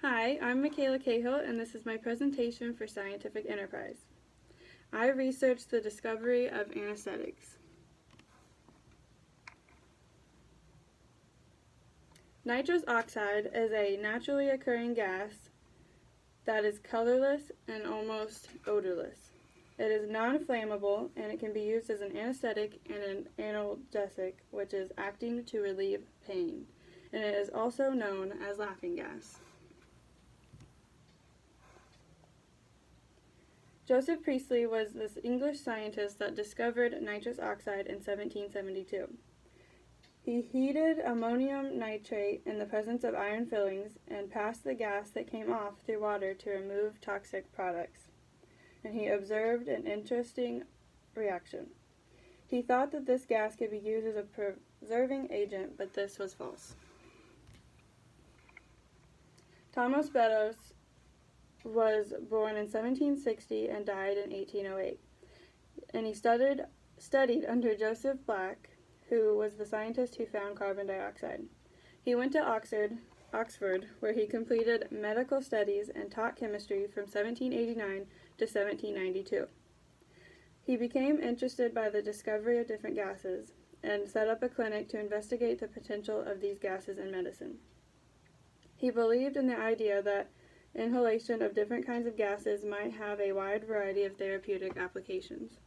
Hi, I'm Michaela Cahill, and this is my presentation for Scientific Enterprise. I researched the discovery of anesthetics. Nitrous oxide is a naturally occurring gas that is colorless and almost odorless. It is non-flammable, and it can be used as an anesthetic and an analgesic, which is acting to relieve pain, and it is also known as laughing gas. Joseph Priestley was this English scientist that discovered nitrous oxide in 1772. He heated ammonium nitrate in the presence of iron fillings and passed the gas that came off through water to remove toxic products. And he observed an interesting reaction. He thought that this gas could be used as a preserving agent, but this was false. Thomas Beddoes was born in 1760 and died in 1808. And he studied under Joseph Black, who was the scientist who found carbon dioxide. He went to Oxford, where he completed medical studies and taught chemistry from 1789 to 1792. He became interested by the discovery of different gases and set up a clinic to investigate the potential of these gases in medicine. He believed in the idea that inhalation of different kinds of gases might have a wide variety of therapeutic applications.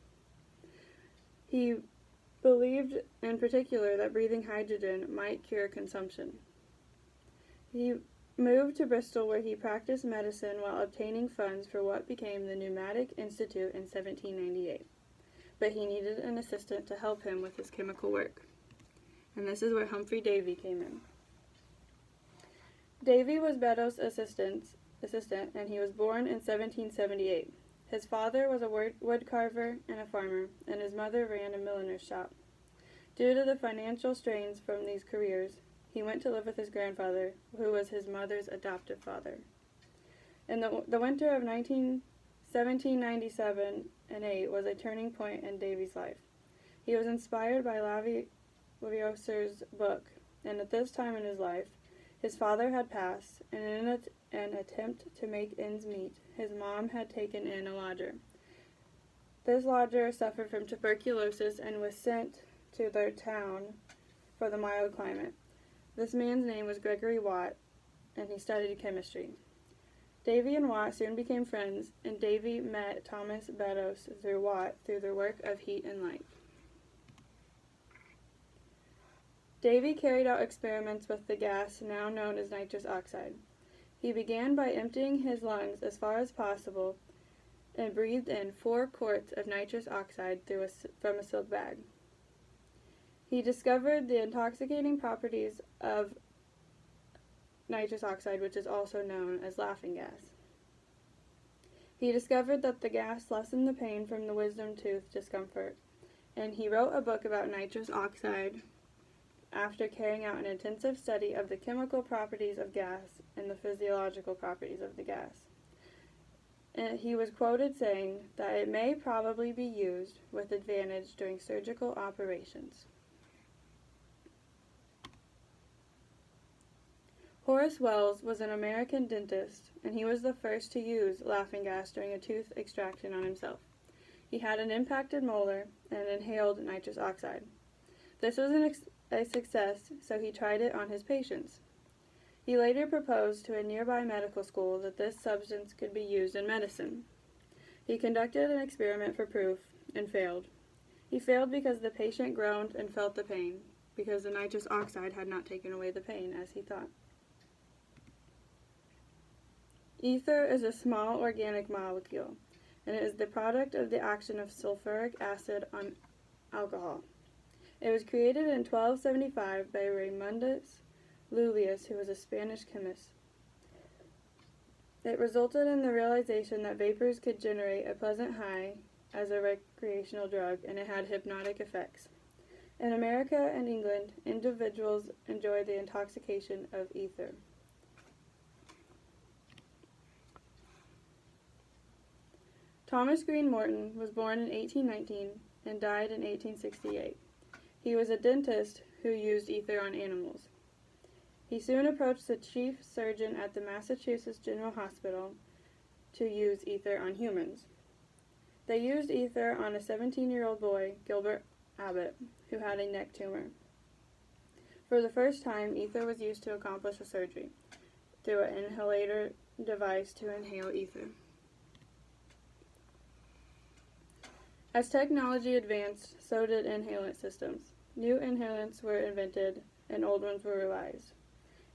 He believed in particular that breathing hydrogen might cure consumption. He moved to Bristol, where he practiced medicine while obtaining funds for what became the Pneumatic Institute in 1798. But he needed an assistant to help him with his chemical work. And this is where Humphrey Davy came in. Davy was Beddoes' assistant, and he was born in 1778. His father was a woodcarver and a farmer, and his mother ran a milliner's shop. Due to the financial strains from these careers, he went to live with his grandfather, who was his mother's adoptive father. In the winter of 1797 and 8 was a turning point in Davy's life. He was inspired by Lavioise's book, and at this time in his life, his father had passed, and in an attempt to make ends meet, his mom had taken in a lodger. This lodger suffered from tuberculosis and was sent to their town for the mild climate. This man's name was Gregory Watt, and he studied chemistry. Davy and Watt soon became friends, and Davy met Thomas Beddoes through Watt through their work of heat and light. Davy carried out experiments with the gas now known as nitrous oxide. He began by emptying his lungs as far as possible and breathed in 4 quarts of nitrous oxide from a silk bag. He discovered the intoxicating properties of nitrous oxide, which is also known as laughing gas. He discovered that the gas lessened the pain from the wisdom tooth discomfort, and he wrote a book about nitrous oxide after carrying out an intensive study of the chemical properties of gas and the physiological properties of the gas. And he was quoted saying that it may probably be used with advantage during surgical operations. Horace Wells was an American dentist, and he was the first to use laughing gas during a tooth extraction on himself. He had an impacted molar and inhaled nitrous oxide. This was a success, so he tried it on his patients. He later proposed to a nearby medical school that this substance could be used in medicine. He conducted an experiment for proof and failed. He failed because the patient groaned and felt the pain, because the nitrous oxide had not taken away the pain as he thought. Ether is a small organic molecule, and it is the product of the action of sulfuric acid on alcohol. It was created in 1275 by Raymundus Lullius, who was a Spanish chemist. It resulted in the realization that vapors could generate a pleasant high as a recreational drug, and it had hypnotic effects. In America and England, individuals enjoy the intoxication of ether. Thomas Green Morton was born in 1819 and died in 1868. He was a dentist who used ether on animals. He soon approached the chief surgeon at the Massachusetts General Hospital to use ether on humans. They used ether on a 17-year-old boy, Gilbert Abbott, who had a neck tumor. For the first time, ether was used to accomplish a surgery through an inhalator device to inhale ether. As technology advanced, so did inhalant systems. New inhalants were invented, and old ones were revised.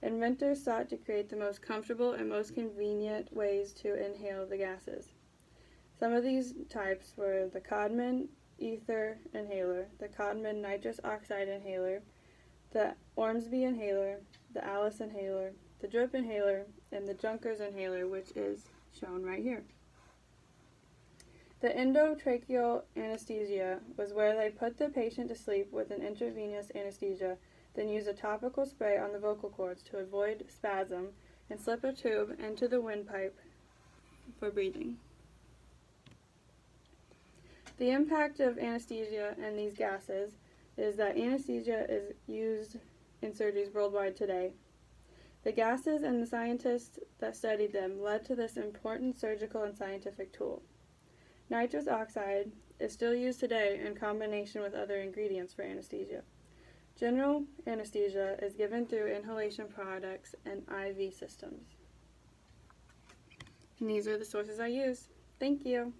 Inventors sought to create the most comfortable and most convenient ways to inhale the gases. Some of these types were the Codman ether inhaler, the Codman nitrous oxide inhaler, the Ormsby inhaler, the Alice inhaler, the drip inhaler, and the Junkers inhaler, which is shown right here. The endotracheal anesthesia was where they put the patient to sleep with an intravenous anesthesia, then use a topical spray on the vocal cords to avoid spasm, and slip a tube into the windpipe for breathing. The impact of anesthesia and these gases is that anesthesia is used in surgeries worldwide today. The gases and the scientists that studied them led to this important surgical and scientific tool. Nitrous oxide is still used today in combination with other ingredients for anesthesia. General anesthesia is given through inhalation products and IV systems. And these are the sources I use. Thank you.